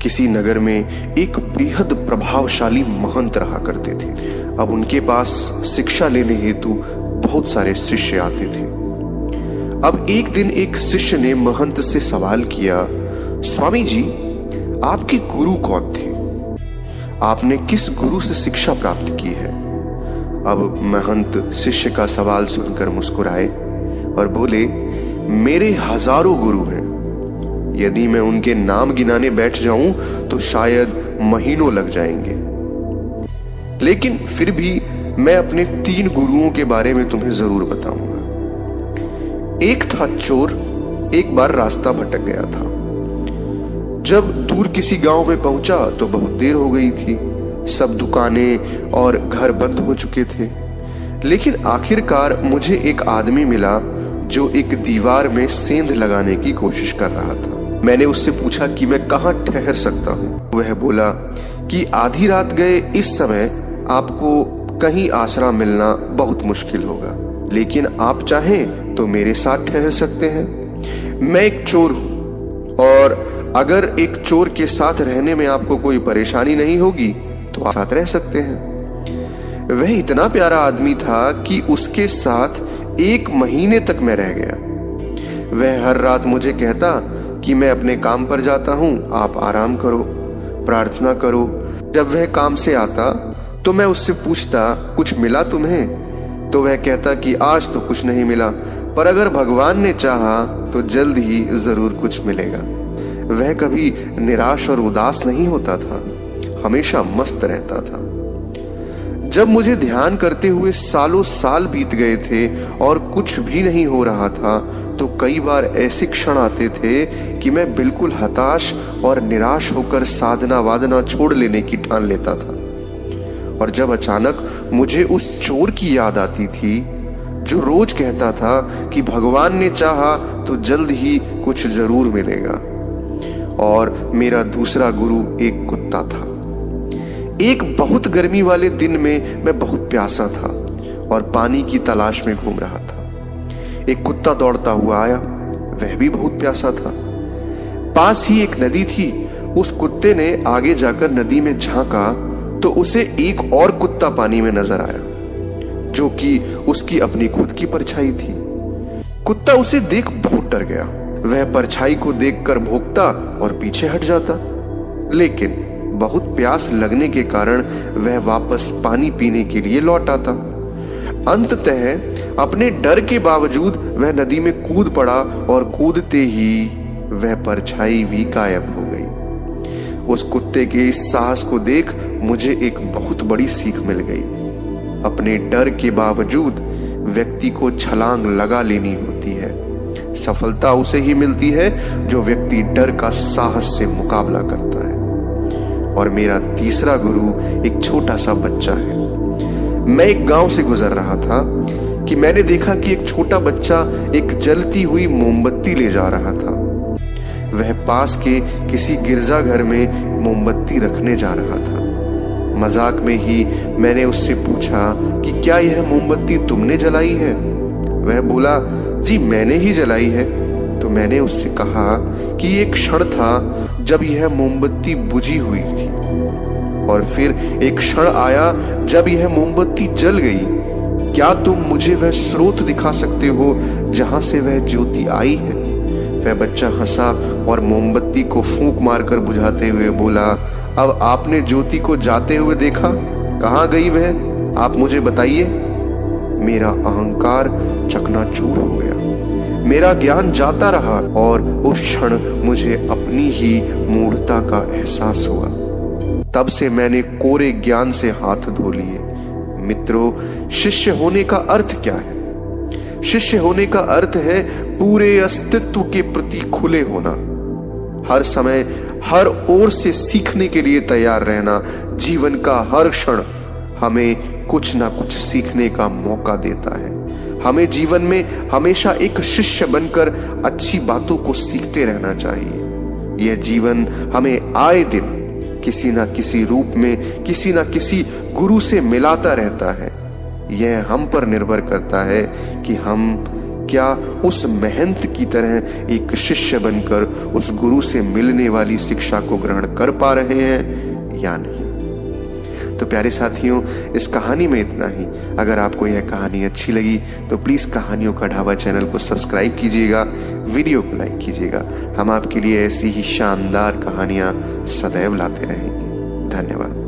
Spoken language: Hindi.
किसी नगर में एक बेहद प्रभावशाली महंत रहा करते थे। अब उनके पास शिक्षा लेने हेतु बहुत सारे शिष्य आते थे। अब एक दिन एक शिष्य ने महंत से सवाल किया, स्वामी जी, आपके गुरु कौन थे? आपने किस गुरु से शिक्षा प्राप्त की है? अब महंत शिष्य का सवाल सुनकर मुस्कुराए और बोले, मेरे हजारों गुरु हैं। यदि मैं उनके नाम गिनाने बैठ जाऊं तो शायद महीनों लग जाएंगे, लेकिन फिर भी मैं अपने 3 गुरुओं के बारे में तुम्हें जरूर बताऊंगा। एक था चोर, एक बार रास्ता भटक गया था। जब दूर किसी गांव में पहुंचा तो बहुत देर हो गई थी। सब दुकानें और घर बंद हो चुके थे, लेकिन आखिरकार मुझे एक आदमी मिला जो एक दीवार में सेंध लगाने की कोशिश कर रहा था। मैंने उससे पूछा कि मैं कहाँ ठहर सकता हूँ। वह बोला कि आधी रात गए इस समय आपको कहीं आसरा मिलना बहुत मुश्किल होगा, लेकिन आप चाहें तो मेरे साथ ठहर सकते हैं। मैं एक चोर हूँ और अगर एक चोर के साथ रहने में आपको कोई परेशानी नहीं होगी तो आप साथ रह सकते हैं। वह इतना प्यारा आदमी था कि उसके साथ 1 महीने तक मैं रह गया। वह हर रात मुझे कहता कि मैं अपने काम पर जाता हूँ, आप आराम करो, प्रार्थना करो। जब वह काम से आता तो मैं उससे पूछता, कुछ मिला तुम्हें? तो वह कहता कि आज तो कुछ नहीं मिला, पर अगर भगवान ने चाहा तो जल्द ही जरूर कुछ मिलेगा। वह कभी निराश और उदास नहीं होता था, हमेशा मस्त रहता था। जब मुझे ध्यान करते हुए सालों साल बीत गए थे और कुछ भी नहीं हो रहा था, तो कई बार ऐसे क्षण आते थे कि मैं बिल्कुल हताश और निराश होकर साधना वादना छोड़ लेने की ठान लेता था। और जब अचानक मुझे उस चोर की याद आती थी जो रोज कहता था कि भगवान ने चाहा तो जल्द ही कुछ जरूर मिलेगा। और मेरा दूसरा गुरु एक कुत्ता था। एक बहुत गर्मी वाले दिन में मैं बहुत प्यासा था और पानी की तलाश में घूम रहा था। एक कुत्ता दौड़ता हुआ आया, वह भी बहुत प्यासा था। पास ही एक नदी थी। उस कुत्ते ने आगे जाकर नदी में झांका तो उसे एक और कुत्ता पानी में नजर आया, जो कि उसकी अपनी खुद की परछाई थी। कुत्ता उसे देख बहुत डर गया। वह परछाई को देखकर भौंकता और पीछे हट जाता, लेकिन बहुत प्यास लगने के कारण वह वापस पानी पीने के लिए लौट आता। अंततः अपने डर के बावजूद वह नदी में कूद पड़ा और कूदते ही वह परछाई भी गायब हो गई। उस कुत्ते के इस साहस को देख मुझे एक बहुत बड़ी सीख मिल गई। अपने डर के बावजूद व्यक्ति को छलांग लगा लेनी होती है। सफलता उसे ही मिलती है जो व्यक्ति डर का साहस से मुकाबला करता है। और मेरा तीसरा गुरु एक छोटा सा बच्चा है। मैं एक गांव से गुजर रहा था कि मैंने देखा कि एक छोटा बच्चा एक जलती हुई मोमबत्ती ले जा रहा था। वह पास के किसी गिरजाघर में मोमबत्ती रखने जा रहा था। मजाक में ही मैंने उससे पूछा कि क्या यह मोमबत्ती तुमने जलाई है? वह बोला, जी मैंने ही जलाई है। तो मैंने उससे कहा कि एक क्षण था जब यह मोमबत्ती बुझी हुई थी और फिर एक क्षण आया जब यह मोमबत्ती जल गई। क्या तुम मुझे वह स्रोत दिखा सकते हो जहां से वह ज्योति आई है? वह बच्चा हंसा और मोमबत्ती को फूंक मारकर बुझाते हुए बोला, अब आपने ज्योति को जाते हुए देखा, कहाँ गई वह? आप मुझे बताइए। मेरा अहंकार चकनाचूर हो गया। मेरा ज्ञान जाता रहा और उस क्षण मुझे अपनी ही मूढ़ता का एहसास हुआ। तब से मैंने कोरे ज्ञान से हाथ धो लिए। मित्रों, शिष्य होने का अर्थ क्या है? शिष्य होने का अर्थ है पूरे अस्तित्व के प्रति खुले होना, हर समय हर ओर से सीखने के लिए तैयार रहना। जीवन का हर क्षण हमें कुछ ना कुछ सीखने का मौका देता है। हमें जीवन में हमेशा एक शिष्य बनकर अच्छी बातों को सीखते रहना चाहिए। यह जीवन हमें आए दिन किसी ना किसी रूप में किसी ना किसी गुरु से मिलाता रहता है। यह हम पर निर्भर करता है कि हम क्या उस महंत की तरह एक शिष्य बनकर उस गुरु से मिलने वाली शिक्षा को ग्रहण कर पा रहे हैं या नहीं। तो प्यारे साथियों, इस कहानी में इतना ही। अगर आपको यह कहानी अच्छी लगी तो प्लीज़ कहानियों का ढाबा चैनल को सब्सक्राइब कीजिएगा, वीडियो को लाइक कीजिएगा। हम आपके लिए ऐसी ही शानदार कहानियाँ सदैव लाते रहेंगे। धन्यवाद।